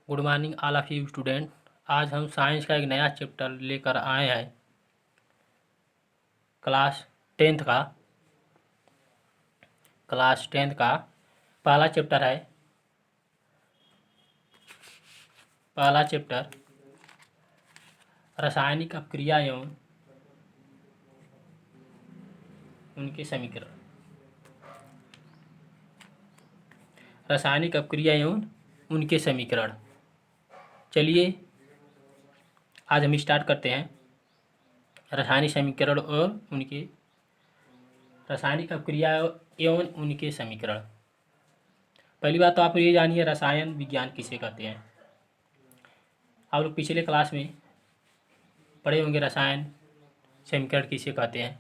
Good morning all of you student. आज हम science का एक नया चैप्टर लेकर आए हैं। क्लास टेंथ का पहला चैप्टर है। पहला चैप्टर रासायनिक अपक्रिया एवं उनके समीकरण। रासायनिक अपक्रिया एवं उनके समीकरण। चलिए आज हम स्टार्ट करते हैं रासायनिक समीकरण और उनके रासायनिक अपक्रिया एवं उनके समीकरण। पहली बात तो आप ये जानिए रसायन विज्ञान किसे कहते हैं। आप लोग पिछले क्लास में पढ़े होंगे रसायन समीकरण किसे कहते हैं,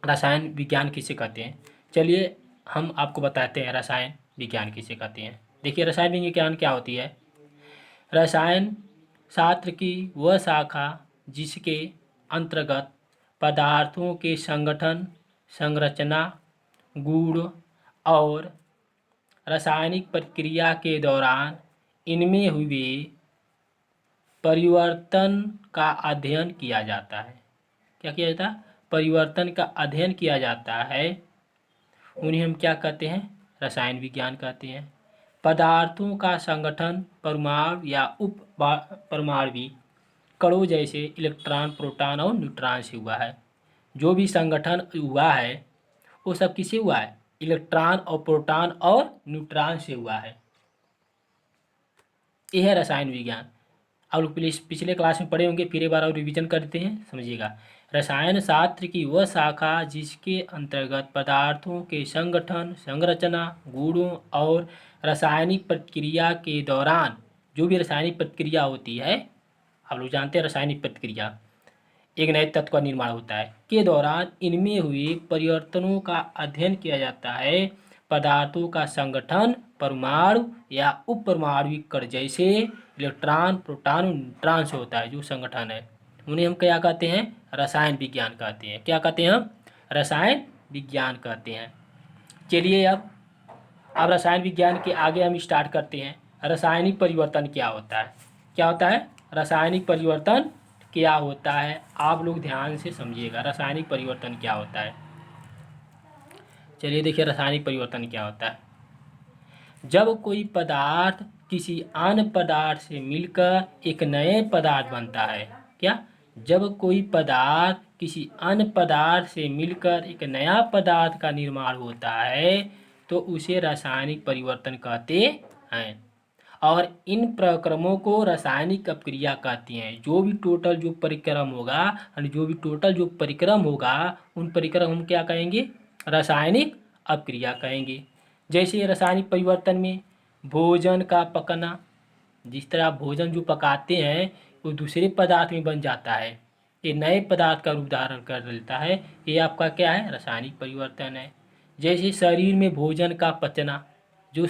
रसायन विज्ञान किसे कहते हैं। चलिए हम आपको बताते हैं रसायन विज्ञान किसे कहते हैं। देखिए रसायन विज्ञान क्या होती है। रसायन शास्त्र की वह शाखा जिसके अंतर्गत पदार्थों के संगठन, संरचना, गुण और रासायनिक प्रक्रिया के दौरान इनमें हुए परिवर्तन का अध्ययन किया जाता है। क्या किया जाता है? परिवर्तन का अध्ययन किया जाता है। उन्हें हम क्या कहते हैं? रसायन विज्ञान कहते हैं। पदार्थों का संगठन परमाणु या उप परमाणु कणों जैसे इलेक्ट्रॉन, प्रोटॉन और न्यूट्रॉन से हुआ है। जो भी संगठन हुआ है वो सब किससे हुआ है? इलेक्ट्रॉन और प्रोटॉन और न्यूट्रॉन से हुआ है। यह है रसायन विज्ञान। आप लोग पिछले क्लास में पढ़े होंगे, फिर एक बार और रिवीजन करते हैं, समझिएगा। रसायन शास्त्र की वह शाखा जिसके अंतर्गत पदार्थों के संगठन, संरचना, गुणों और रासायनिक प्रक्रिया के दौरान जो भी रासायनिक प्रक्रिया होती है, आप लोग जानते हैं रासायनिक प्रक्रिया एक नए तत्व का निर्माण होता है, के दौरान इनमें हुए परिवर्तनों का अध्ययन किया जाता है। पदार्थों का संगठन परमाणु या उप परमाणविक कण जैसे इलेक्ट्रॉन, प्रोटॉन, न्यूट्रॉन से होता है। जो संगठन है उन्हें हम क्या कहते हैं? रसायन विज्ञान कहते हैं। क्या कहते हैं हम? रसायन विज्ञान कहते हैं। चलिए अब रसायन विज्ञान के आगे हम स्टार्ट करते हैं। रासायनिक परिवर्तन क्या होता है? क्या होता है? रासायनिक परिवर्तन क्या होता है? आप लोग ध्यान से समझिएगा रासायनिक परिवर्तन क्या होता है। चलिए देखिए रासायनिक परिवर्तन क्या होता है। जब कोई पदार्थ किसी अन्य पदार्थ से मिलकर एक नए पदार्थ बनता है। क्या? जब कोई पदार्थ किसी अन्य पदार्थ से मिलकर एक नया पदार्थ का निर्माण होता है तो उसे रासायनिक परिवर्तन कहते हैं। और इन प्रक्रमों को रासायनिक अपक्रिया कहती हैं। जो भी टोटल जो परिक्रम होगा उन परिक्रम हम क्या कहेंगे? रासायनिक अपक्रिया कहेंगे। जैसे रासायनिक परिवर्तन में भोजन का पकना, जिस तरह आप भोजन जो पकाते हैं वो दूसरे पदार्थ में बन जाता है, ये नए पदार्थ का रूप धारण कर लेता है। ये आपका क्या है? रासायनिक परिवर्तन है। जैसे शरीर में भोजन का पचना, जो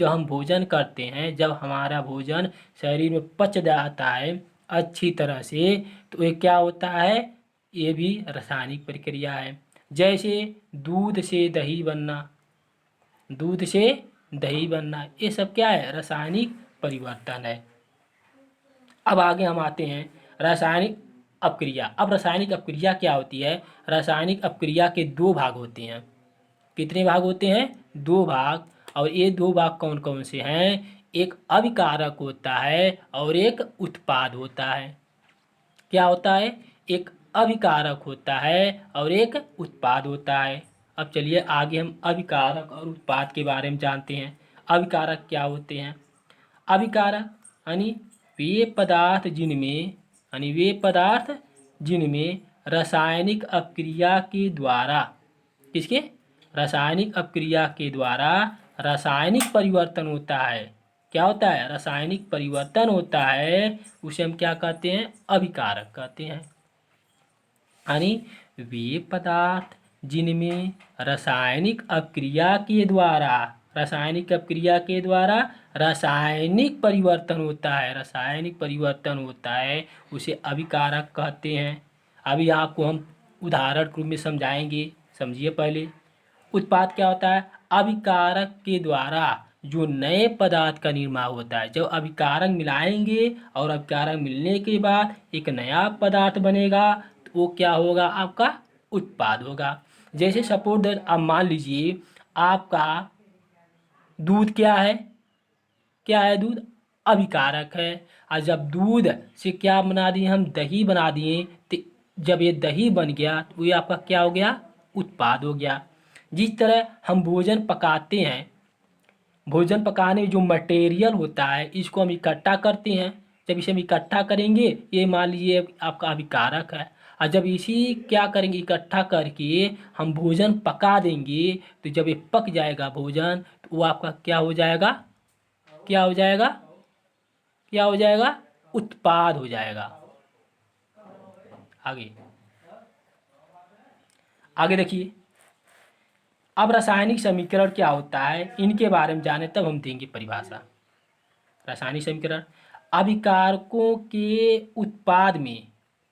हम भोजन करते हैं, जब हमारा भोजन शरीर में पच जाता है अच्छी तरह से, तो ये क्या होता है? ये भी रासायनिक प्रक्रिया है। जैसे दूध से दही बनना, ये सब क्या है? रासायनिक परिवर्तन है। अब आगे हम आते हैं रासायनिक अपक्रिया। अब रासायनिक अपक्रिया क्या होती है? रासायनिक अपक्रिया के दो भाग होते हैं। कितने भाग होते हैं? दो भाग। और ये दो भाग कौन कौन से हैं? एक अभिकारक होता है और एक उत्पाद होता है। क्या होता है? एक अभिकारक होता है और एक उत्पाद होता है। अब चलिए आगे हम अभिकारक और उत्पाद के बारे में जानते हैं। अभिकारक क्या होते हैं? अभिकारक यानी वे पदार्थ जिनमें रासायनिक अपक्रिया के द्वारा रासायनिक अपक्रिया के द्वारा रासायनिक परिवर्तन होता है। क्या होता है? रासायनिक परिवर्तन होता है। उसे हम क्या कहते हैं? अभिकारक कहते हैं। यानी वे पदार्थ जिनमें रासायनिक अपक्रिया के द्वारा रासायनिक परिवर्तन होता है उसे अभिकारक कहते हैं। अभी आपको हम उदाहरण के रूप में समझाएंगे, समझिए पहले। उत्पाद क्या होता है? अभिकारक के द्वारा जो नए पदार्थ का निर्माण होता है। जब अभिकारक मिलाएंगे और अभिकारक मिलने के बाद एक नया पदार्थ बनेगा तो वो क्या होगा, आपका उत्पाद होगा। जैसे सपोज दैट आप मान लीजिए आपका दूध क्या है, क्या है दूध, अभिकारक है। और जब दूध से क्या बना दिए हम, दही बना दिए, तो जब ये दही बन गया तो ये आपका क्या हो गया, उत्पाद हो गया। जिस तरह हम भोजन पकाते हैं, भोजन पकाने में जो मटेरियल होता है इसको हम इकट्ठा करते हैं। जब इसे हम इकट्ठा करेंगे, ये मान लीजिए आपका अभिकारक है, और जब इसी क्या करेंगे, इकट्ठा करके हम भोजन पका देंगे, तो जब ये पक जाएगा भोजन तो वो आपका क्या हो जाएगा, क्या हो जाएगा, क्या हो जाएगा, उत्पाद हो जाएगा। आगे आगे देखिए, अब रासायनिक समीकरण क्या होता है इनके बारे में जाने तब हम देंगे परिभाषा। रासायनिक समीकरण अभिकारकों के उत्पाद में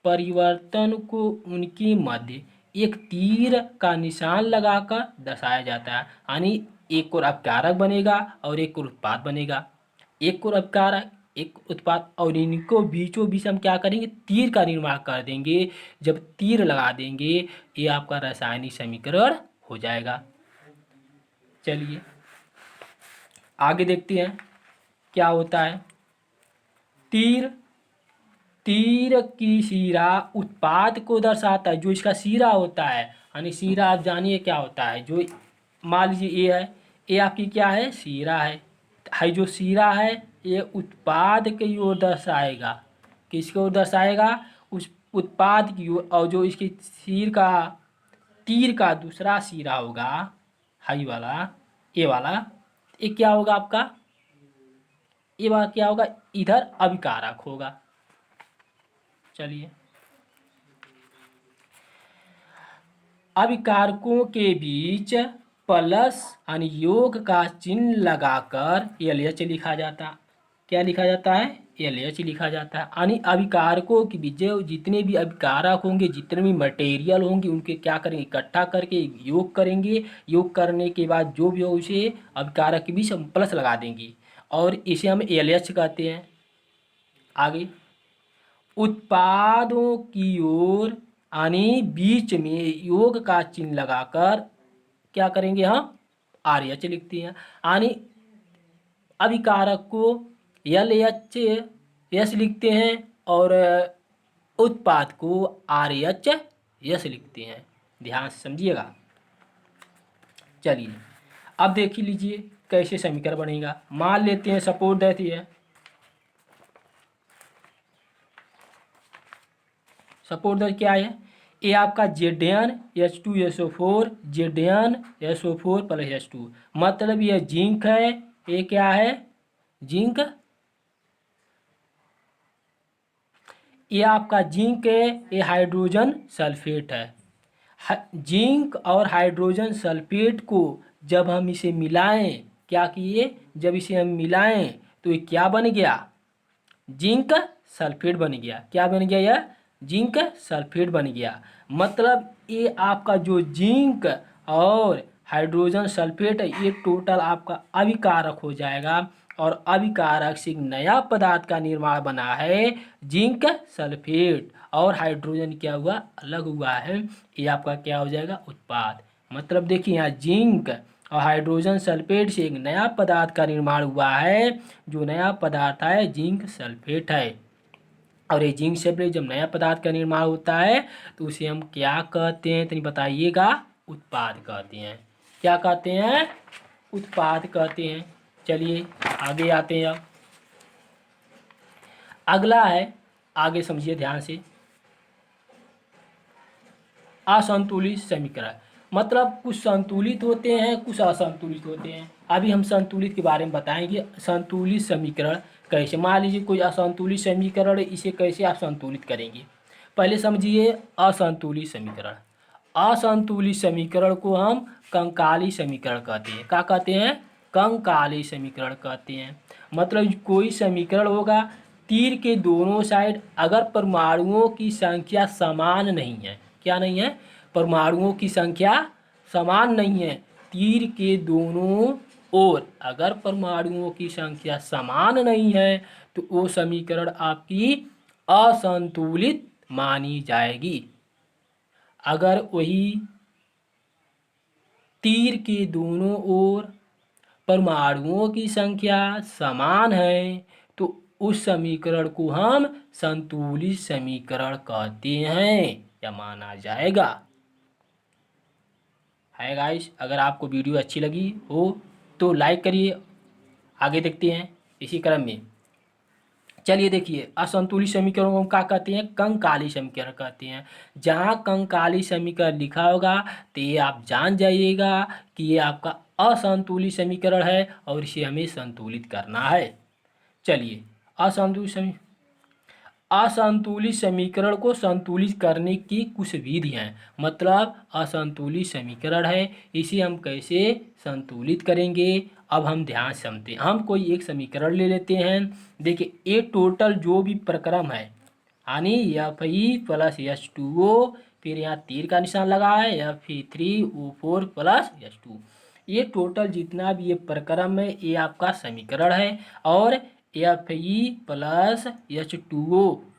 परिवर्तन को उनके मध्य एक तीर का निशान लगाकर दर्शाया जाता है। यानी एक और अभिकारक बनेगा और एक और उत्पाद बनेगा, एक और अभिकारक एक उत्पाद, और इनको बीचों बीच हम क्या करेंगे, तीर का निर्माण कर देंगे। जब तीर लगा देंगे ये आपका रासायनिक समीकरण हो जाएगा। चलिए आगे देखते हैं क्या होता है। तीर, तीर की सिरा उत्पाद को दर्शाता है। जो इसका सिरा होता है, यानी सिरा आप जानिए क्या होता है, जो मान लीजिए ये है, ये आपकी क्या है, सिरा है जो सिरा है ये उत्पाद की ओर दर्शाएगा। किसकी ओर दर्शाएगा, उस उत्पाद की ओर। और जो इसके सिर का, तीर का दूसरा सिरा होगा, हाई वाला, ये वाला, ये क्या होगा आपका, ये वाला क्या होगा, इधर अभिकारक होगा। चलिए अभिकारकों के बीच प्लस यानी योग का चिन्ह लगाकर LH लिखा जाता, क्या लिखा जाता है, LH लिखा जाता है। यानी अभिकारकों के बीच जो जितने भी अभिकारक होंगे, जितने भी मटेरियल होंगे, उनके क्या करेंगे, इकट्ठा करके योग करेंगे। योग करने के बाद जो भी हो उसे अभिकारक के बीच हम प्लस लगा देंगे और इसे हम LH कहते हैं। आगे उत्पादों की ओर यानी बीच में योग का चिन्ह लगाकर क्या करेंगे, हम RH लिखते हैं। यानी अभिकारक को LHS लिखते हैं और उत्पाद को RHS लिखते हैं। ध्यान से समझिएगा। चलिए अब देख लीजिए कैसे समीकरण बनेगा। मान लेते हैं सपोज दैट है, सपोज दैट क्या है, ये आपका Zn H2SO4 ZnSO4 plus H2, मतलब ये जिंक है, ये क्या है, जिंक, ये आपका जिंक है, ये हाइड्रोजन सल्फेट है। जिंक और हाइड्रोजन सल्फेट को जब हम इसे मिलाएं, क्या किए, जब इसे हम मिलाएं तो ये क्या बन गया, जिंक सल्फेट बन गया। क्या बन गया, यह जिंक सल्फेट बन गया। मतलब ये आपका जो जिंक और हाइड्रोजन सल्फेट है ये टोटल आपका अभिकारक हो जाएगा, और अभिकारक से एक नया पदार्थ का निर्माण बना है, जिंक सल्फेट, और हाइड्रोजन क्या हुआ, अलग हुआ है, ये आपका क्या हो जाएगा, उत्पाद। मतलब देखिए यहाँ जिंक और हाइड्रोजन सल्फेट से एक नया पदार्थ का निर्माण हुआ है, जो नया पदार्थ है जिंक सल्फेट है। और ये जिंक सल्फेट जब नया पदार्थ का निर्माण होता है तो उसे हम क्या कहते हैं, तो बताइएगा, उत्पाद कहते हैं। क्या कहते हैं, उत्पाद कहते हैं। चलिए आगे आते हैं। अब अगला है, आगे समझिए ध्यान से, असंतुलित समीकरण। मतलब कुछ संतुलित होते हैं, कुछ असंतुलित होते हैं। अभी हम संतुलित के बारे में बताएंगे। संतुलित समीकरण कैसे, मान लीजिए कोई असंतुलित समीकरण है, इसे कैसे आप संतुलित करेंगे। पहले समझिए असंतुलित समीकरण। असंतुलित समीकरण को हम कंकाली समीकरण कहते हैं। क्या कहते हैं, कंकाली समीकरण कहते हैं। मतलब कोई समीकरण होगा, तीर के दोनों साइड अगर परमाणुओं की संख्या समान नहीं है, क्या नहीं है, परमाणुओं की संख्या समान नहीं है, तीर के दोनों और अगर परमाणुओं की संख्या समान नहीं है तो वो समीकरण आपकी असंतुलित मानी जाएगी। अगर वही तीर के दोनों ओर परमाणुओं की संख्या समान है तो उस समीकरण को हम संतुलित समीकरण कहते हैं या माना जाएगा। है गाइस, अगर आपको वीडियो अच्छी लगी हो तो लाइक करिए। आगे देखते हैं इसी क्रम में। चलिए देखिए, असंतुलित समीकरण को क्या कहते हैं? कंकाली समीकरण कहते हैं। जहाँ कंकाली समीकरण लिखा होगा तो ये आप जान जाइएगा कि ये आपका असंतुलित समीकरण है और इसे हमें संतुलित करना है। चलिए, असंतुलित समी असंतुलित समीकरण को संतुलित करने की कुछ विधियाँ हैं। मतलब असंतुलित समीकरण है, इसे हम कैसे संतुलित करेंगे, अब हम ध्यान से समझते हैं। हम कोई एक समीकरण ले लेते हैं। देखिए, ये टोटल जो भी प्रक्रम है, यानी Fe+H2O, फिर यहाँ तीर का निशान लगा है Fe3O4 प्लस H2, ये टोटल जितना भी ये प्रक्रम है ये आपका समीकरण है। और Fe+H2O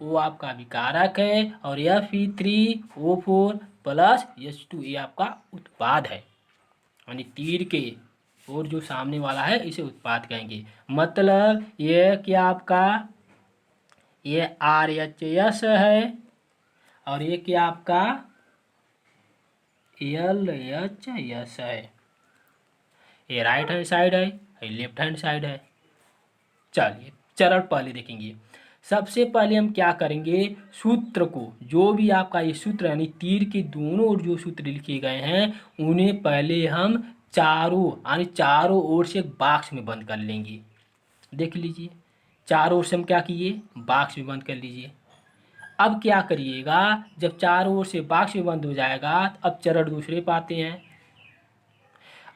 वो आपका विकारक है और Fe3O4 प्लस H2 ये आपका उत्पाद है। यानी तीर के और जो सामने वाला है इसे उत्पाद कहेंगे। मतलब ये क्या आपका ये RHS है और ये क्या आपका LHS है। ये राइट हैंड साइड है, ये लेफ्ट हैंड साइड है। चलिए चरण पहले देखेंगे। सबसे पहले हम क्या करेंगे, सूत्र को, जो भी आपका ये सूत्र यानी तीर के दोनों ओर जो सूत्र लिखे गए हैं उन्हें पहले हम चारों ओर से एक बॉक्स में बंद कर लेंगे। देख लीजिए, चारों ओर से हम क्या किए, बॉक्स में बंद कर लीजिए। अब क्या करिएगा, जब चारों ओर से बॉक्स में बंद हो जाएगा अब चरण दूसरे पाते हैं।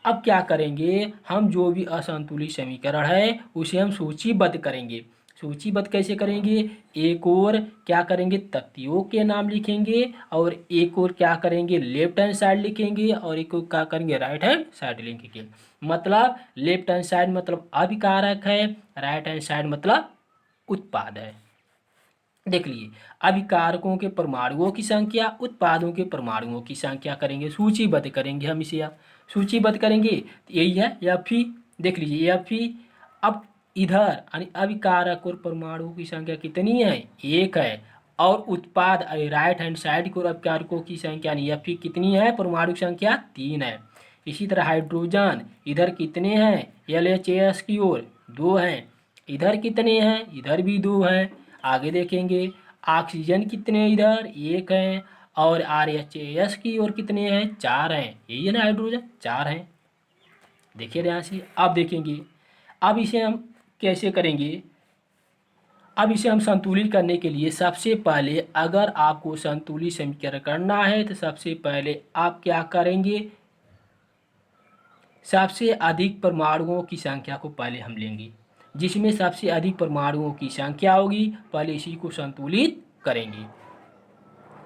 अब क्या करेंगे, हम जो भी असंतुलित समीकरण है उसे हम सूचीबद्ध करेंगे। सूचीबद्ध कैसे करेंगे, एक और क्या करेंगे, तथ्यों के नाम लिखेंगे और एक और क्या करेंगे, लेफ्ट हैंड साइड लिखेंगे और एक और क्या करेंगे, राइट हैंड साइड लिखेंगे। मतलब लेफ्ट हैंड साइड मतलब अभिकारक है, राइट हैंड साइड मतलब उत्पाद है। देख लीजिए, अभिकारकों के परमाणुओं की संख्या, उत्पादों के परमाणुओं की संख्या करेंगे, सूचीबद्ध करेंगे हम इसे। अब सूचीबद्ध करेंगे तो यही है Fe। देख लीजिए Fe। अब इधर यानी अभिकारक और परमाणुओं की संख्या कितनी है, एक है। और उत्पाद राइट हैंड साइड को अभिकारकों की संख्या यानी Fe कितनी है, परमाणु की संख्या 3 है। इसी तरह हाइड्रोजन इधर कितने हैं, LHS की ओर 2 हैं। इधर कितने हैं, इधर भी 2 हैं। आगे देखेंगे, ऑक्सीजन कितने इधर 1 हैं और RHS की ओर कितने हैं, 4 हैं। यही है ना, हाइड्रोजन 4 हैं। देखिए ध्यान से, अब देखेंगे अब इसे हम कैसे करेंगे। अब इसे हम संतुलित करने के लिए सबसे पहले अगर आपको संतुलित समीकरण करना है तो सबसे पहले आप क्या करेंगे, सबसे अधिक परमाणुओं की संख्या को पहले हम लेंगे। जिसमें सबसे अधिक परमाणुओं की संख्या होगी पहले इसी को संतुलित करेंगे।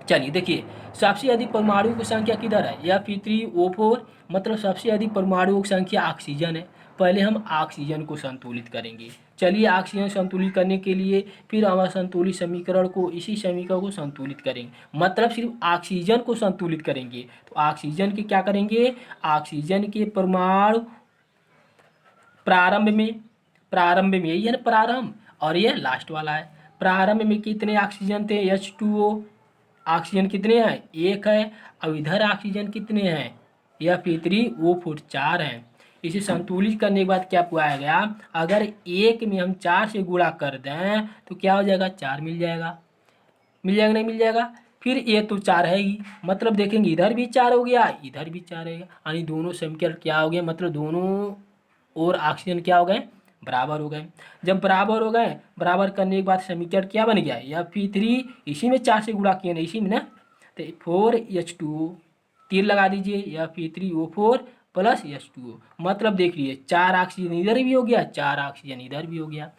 चलिए देखिए, सबसे अधिक परमाणुओं की संख्या किधर है, Fe3O4, मतलब सबसे अधिक परमाणुओं की संख्या ऑक्सीजन है। पहले हम ऑक्सीजन को संतुलित करेंगे। चलिए ऑक्सीजन संतुलित करने के लिए फिर हम असंतुलित समीकरण को, इसी समीकरण को संतुलित करेंगे। मतलब सिर्फ ऑक्सीजन को संतुलित करेंगे तो ऑक्सीजन के क्या करेंगे, ऑक्सीजन के परमाणु प्रारंभ में यही है ना प्रारंभ, और ये लास्ट वाला है। प्रारंभ में कितने ऑक्सीजन थे, H2O, ऑक्सीजन कितने हैं, 1 है। अब इधर ऑक्सीजन कितने हैं, Fe3O4 4 हैं। इसे संतुलित करने के बाद क्या पाया गया, अगर एक में हम 4 से गुणा कर दें तो क्या हो जाएगा, 4 मिल जाएगा। मिल जाएगा नहीं मिल जाएगा, फिर ये तो 4 है ही। मतलब देखेंगे इधर भी 4 हो गया, इधर भी 4 है, यानी दोनों समीकरण क्या हो गए, मतलब दोनों और ऑक्सीजन क्या हो गए, बराबर हो गए। जब बराबर हो गए, बराबर करने के बाद समीकरण क्या बन गया, Fe3 इसी में 4 से गुणा किए ना, इसी में ना, तो 4H2O, तीर लगा दीजिए, Fe3O4 प्लस H2O। मतलब देख लीजिए 4 ऑक्सीजन इधर भी हो गया, 4 ऑक्सीजन इधर भी हो गया।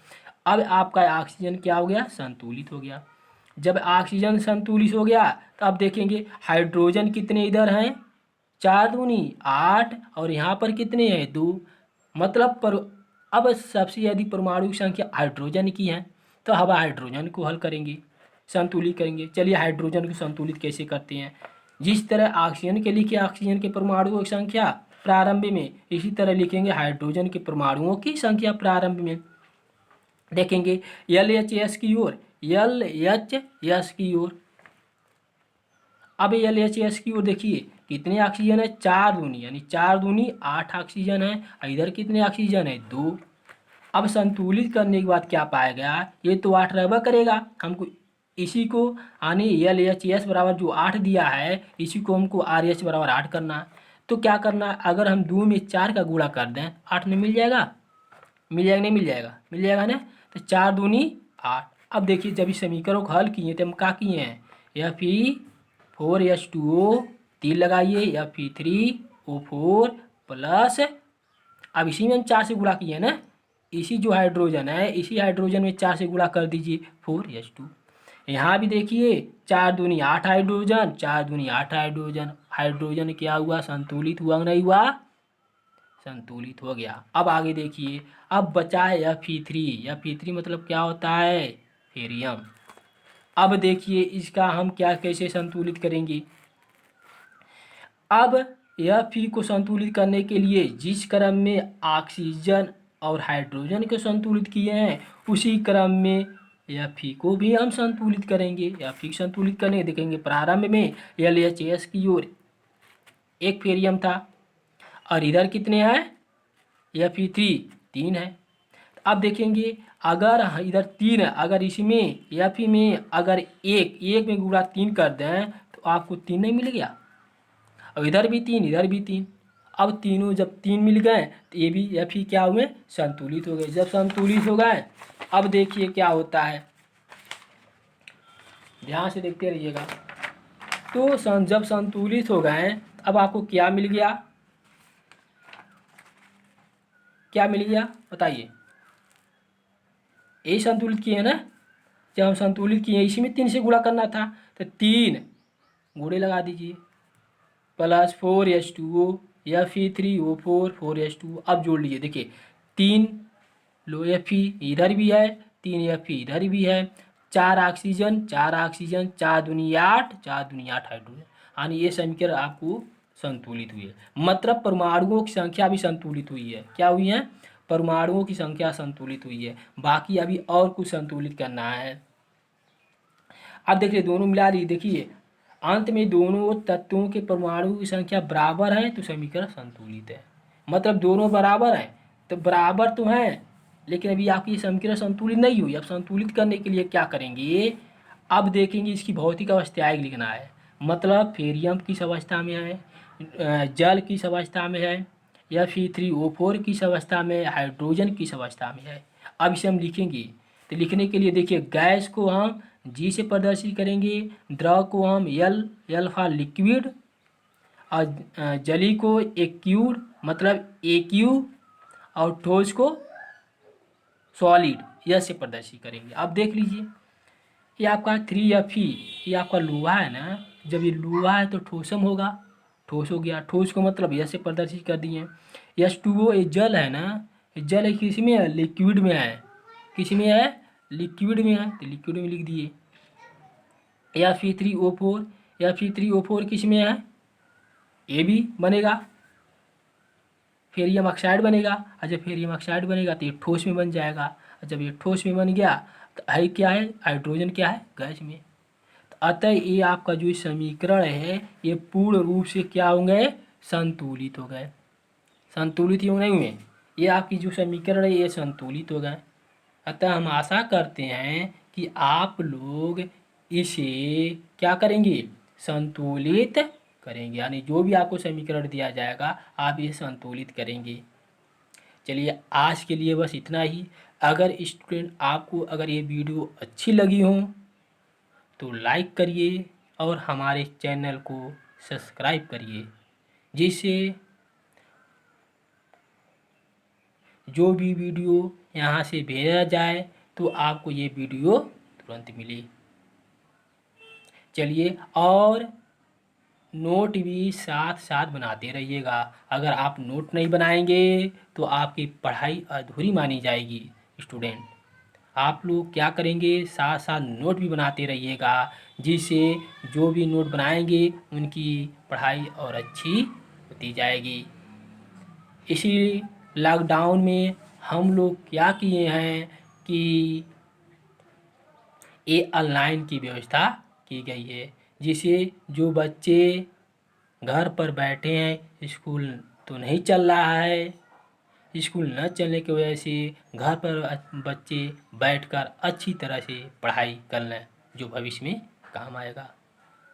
अब आपका ऑक्सीजन क्या हो गया, संतुलित हो गया। जब ऑक्सीजन संतुलित हो गया तो अब देखेंगे हाइड्रोजन कितने इधर हैं, 4 दूनी 8 और यहाँ पर कितने हैं, 2। मतलब पर अब सबसे यदि परमाणु की संख्या हाइड्रोजन की है तो हम हाइड्रोजन को हल करेंगे, संतुलित करेंगे। चलिए हाइड्रोजन को संतुलित कैसे करते हैं। जिस तरह ऑक्सीजन के लिखे ऑक्सीजन के परमाणुओं की संख्या प्रारंभ में, इसी तरह लिखेंगे हाइड्रोजन के परमाणुओं की संख्या प्रारंभ में। देखेंगे LHS की ओर, LHS की ओर। अब LHS की ओर देखिए कितने ऑक्सीजन है, 4 दूनी, यानी 4 दूनी 8 ऑक्सीजन है। इधर कितने ऑक्सीजन है, 2। अब संतुलित करने के बाद क्या पाया गया, ये तो 8 रहबा करेगा। हमको इसी को यानी LHS बराबर जो 8 दिया है, इसी को हमको RH बराबर 8 करना है। तो क्या करना है, अगर हम 2 में 4 का गुणा कर दें 8 में मिल जाएगा, मिल जाएगा नहीं मिल जाएगा, मिल जाएगा ना। तो 4 दूनी 8। अब देखिए जब इस समीकरण को हल किए तो हम क्या किए हैं, Fe4H2O 3 लगाइए, Fe3O4 प्लस, अब इसी में हम 4 से गुणा किए ना, इसी जो हाइड्रोजन है इसी हाइड्रोजन में 4 से गुणा कर दीजिए 4H2। यहाँ भी देखिए 4 दूनी 8 हाइड्रोजन, 4 दूनी 8 हाइड्रोजन। हाइड्रोजन क्या हुआ, संतुलित हुआ नहीं हुआ, संतुलित हो गया। अब आगे देखिए, अब बचा है Fe3 मतलब क्या होता है, फेरियम। अब देखिए इसका हम क्या कैसे संतुलित करेंगे। अब Fe को संतुलित करने के लिए जिस क्रम में ऑक्सीजन और हाइड्रोजन को संतुलित किए हैं उसी क्रम में Fe को भी हम संतुलित करेंगे। Fe संतुलित करने देखेंगे प्रारंभ में LHS की ओर एक फेरियम था और इधर कितने हैं, Fe3 3 है। अब देखेंगे अगर इधर 3 है, अगर इसमें Fe में अगर एक में गुणा 3 कर दें तो आपको 3 नहीं मिल गया। अब इधर भी 3 इधर भी 3। अब तीनों जब 3 मिल गए तो ये भी Fe क्या हुए, संतुलित हो गए। जब संतुलित हो गए अब देखिए क्या होता है, ध्यान से देखते रहिएगा। तो जब संतुलित हो गए अब आपको क्या मिल गया, क्या मिल गया बताइए। यही संतुलित किए ना, जब हम संतुलित किए इसी में 3 से गुणा करना था तो 3 गुणे लगा दीजिए प्लस 4H2O Fe3O4 4H2O। अब जोड़ लीजिए, देखिए 3 लो Fe इधर भी है, 3 Fe इधर भी है, 4 ऑक्सीजन 4 दूनी 8 4 दूनी 8 हाइड्रोजन, यानी ये समीकरण आपको संतुलित हुई है। मतलब परमाणुओं की संख्या भी संतुलित हुई है। क्या हुई है, परमाणुओं की संख्या संतुलित हुई है। बाकी अभी और कुछ संतुलित करना है। अब देखिए दोनों मिला ली, देखिए अंत में दोनों तत्वों के परमाणु की संख्या बराबर है तो समीकरण संतुलित है। मतलब दोनों बराबर हैं तो बराबर तो हैं, लेकिन अभी आपकी समीकरण संतुलित नहीं हुई। अब संतुलित करने के लिए क्या करेंगे, अब देखेंगे इसकी भौतिक अवस्थाएं लिखना है। मतलब फेरियम किस अवस्था में है, जल किस अवस्था में है, या Fe3O4 किस अवस्था में, हाइड्रोजन किस अवस्था में है। अब इसे हम लिखेंगे तो लिखने के लिए देखिए गैस को हम G से प्रदर्शित करेंगे, द्रव को हम L फॉर लिक्विड, और जली को एक्यूड मतलब AQ, और ठोस को सॉलिड यह से प्रदर्शित करेंगे। अब देख लीजिए ये आपका 3Fe, ये आपका लोहा है ना, जब ये लोहा है तो ठोसम होगा, ठोस हो गया, ठोस को मतलब यह से प्रदर्शित कर दिए। H2O ये जल है ना, ये जल है किस में है, लिक्विड में है, किस में है, लिक्विड में है, तो लिक्विड में लिख दिए। Fe3O4 किस में है, ये भी बनेगा, फेरियम ऑक्साइड बनेगा, और जब फेरियम ऑक्साइड बनेगा तो ये ठोस में बन जाएगा, और जब ये ठोस में बन गया तो है क्या है, हाइड्रोजन क्या है, गैस में। तो अतः ये आपका जो समीकरण है ये पूर्ण रूप से क्या होंगे, संतुलित हो गए। संतुलित क्यों नहीं हुए, ये आपकी जो समीकरण है ये संतुलित हो गए। अतः हम आशा करते हैं कि आप लोग इसे क्या करेंगे, संतुलित करेंगे, यानी जो भी आपको समीकरण दिया जाएगा आप ये संतुलित करेंगे। चलिए आज के लिए बस इतना ही। अगर स्टूडेंट आपको अगर ये वीडियो अच्छी लगी हो तो लाइक करिए और हमारे चैनल को सब्सक्राइब करिए, जिससे जो भी वीडियो यहाँ से भेजा जाए तो आपको ये वीडियो तुरंत मिले। चलिए और नोट भी साथ साथ बनाते रहिएगा। अगर आप नोट नहीं बनाएंगे तो आपकी पढ़ाई अधूरी मानी जाएगी। स्टूडेंट, आप लोग क्या करेंगे, साथ साथ नोट भी बनाते रहिएगा, जिससे जो भी नोट बनाएंगे उनकी पढ़ाई और अच्छी होती जाएगी। इसी लॉकडाउन में हम लोग क्या किए हैं कि ये ऑनलाइन की व्यवस्था की गई है, जिससे जो बच्चे घर पर बैठे हैं, स्कूल तो नहीं चल रहा है, स्कूल न चलने की वजह से घर पर बच्चे बैठकर अच्छी तरह से पढ़ाई कर लें, जो भविष्य में काम आएगा।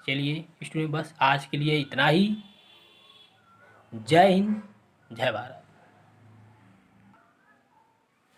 चलिए स्टूडेंट, बस आज के लिए इतना ही। जय हिंद, जय भारत।